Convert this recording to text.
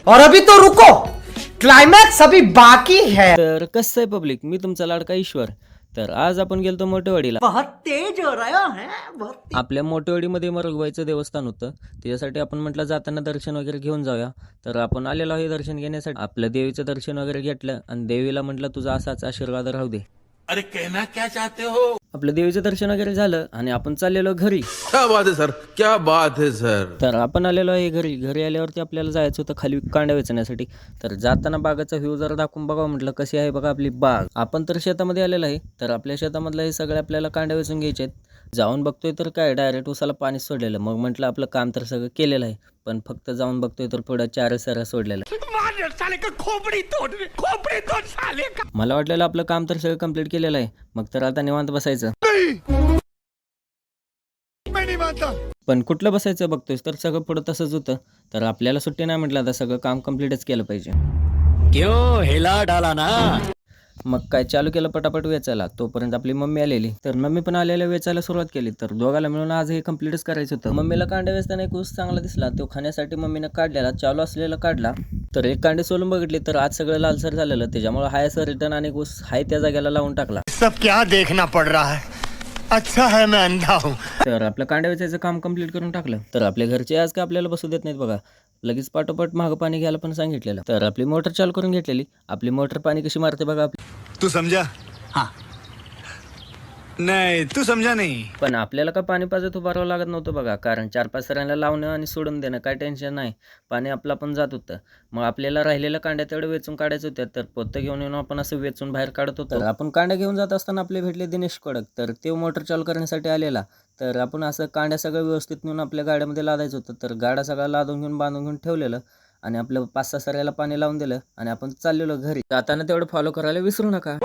और अभी तो रुको, क्लाइमॅक्स अभी बाकी है. तर कसं आहे पब्लिक, मी तुमचा लाडका ईश्वर. तर आज आपण गेलतो मोठेवाडीला. बहुत तेज हो रहा है, बहुत. आपल्या मोठेवाडीमध्ये मरगवायचं देवस्थान होतं, त्याच्यासाठी आपण म्हटलं जाताना दर्शन वगैरे घेऊन जाऊया. तर आपण आलेलो आहे दर्शन घेण्यासाठी. आपल्या देवीचं दर्शन वगैरे घेतलं आणि देवीला म्हटलं तुझा असाच आशीर्वाद राहू दे. अरे कहना क्या चाहते हो? आपलं देवीचं दर्शन वगैरे झालं आणि आपण चाललेलो घरी. क्या बात है सर, क्या बात है सर. तर आपण आलेलो आहे घरी आल्यावरती आपल्याला जायचं होतं खाली कांड्या वेचण्यासाठी. तर जाताना बागाचा व्ह्यू जरा दाखवून बघावं म्हटलं कशी आहे बघा आपली बाग. आपण तर शेतामध्ये आलेलो आहे. तर आपल्या शेतामधलं हे सगळे आपल्याला कांड्या वेचून घ्यायचे आहेत. जाऊन बघतोय तर काय डायरेक्ट उसाला पाणी सोडलेलं. मग म्हटलं आपलं काम तर सगळं केलेलं आहे, पण फक्त जाऊन बघतोय तर पुढं 4 सऱ्या सोडलेलं. मला वाटलेलं आपलं काम तर सगळं कंप्लीट केलेलं आहे, मग तर आता निवांत बसायचं. पण कुठलं बसायचं बघतोय तर सगळं पुढं तसंच होतं. तर आपल्याला सुट्टी नाही म्हटलं, आता सगळं काम कंप्लीटच केलं पाहिजे. क्यों हिला डाला ना. मग काय चालू केलं पटापट वेचायला. तोपर्यंत आपली मम्मी आलेली. तर मम्मी पण आलेल्या वेचायला सुरुवात केली. तर दोघाला मिळून आज हे कम्प्लीटच करायचं होतं. मम्मीला कांड्या वेचताना एक ऊस चांगला दिसला, तो खाण्यासाठी मम्मीनं काढलेला, चालू असलेला काढला. तर एक कांडी सोलून बघितली तर आज सगळं लालसर झालेलं. त्याच्यामुळे हाय असं रिटर्न आणि ऊस हाय त्या जागेला लावून टाकला. सब क्या देखना पड़ रहा है, अच्छा है मैं अंधा हूँ. तर आपलं कांड्या वेचायचं काम कंप्लीट करून टाकलं. तर आपल्या घरचे आज का आपल्याला बसू देत नाहीत बघा. लगेच पाठोपाठ मागं पाणी घ्यायला पण सांगितलेलं. तर आपली मोटर चालू करून घेतलेली. आपली मोटर पाणी कशी मारते बघा. तू समझा? हाँ. नहीं तू समझा नहीं. पण आपल्याला का पाणी पाजत उभारावं लागत नव्हतं बघा, कारण 4-5 सऱ्यांना लावणं आणि सोडून देणं काय टेन्शन नाही. पाणी आपलं पण जात होतं. मग आपल्याला राहिलेल्या कांड्या तेवढे वेचून काढायचं होत्या. तर पोतं घेऊन येऊन आपण असं वेचून बाहेर काढत होतो. तर आपण कांड्या घेऊन जात असताना आपले भेटले दिनेश कडक. तर ते मोटर चालू करण्यासाठी आलेला. तर आपण असं कांड्या सगळं व्यवस्थित नेऊन आपल्या गाड्यामध्ये लादायचं होतं. तर गाड्या सगळ्या लादून घेऊन बांधून घेऊन ठेवलेलं आणि आपलं 5-6 सऱ्याला पाणी लावून दिलं आणि आपण चाललेलो घरी. जाताना तेवढं फॉलो करायला विसरू नका.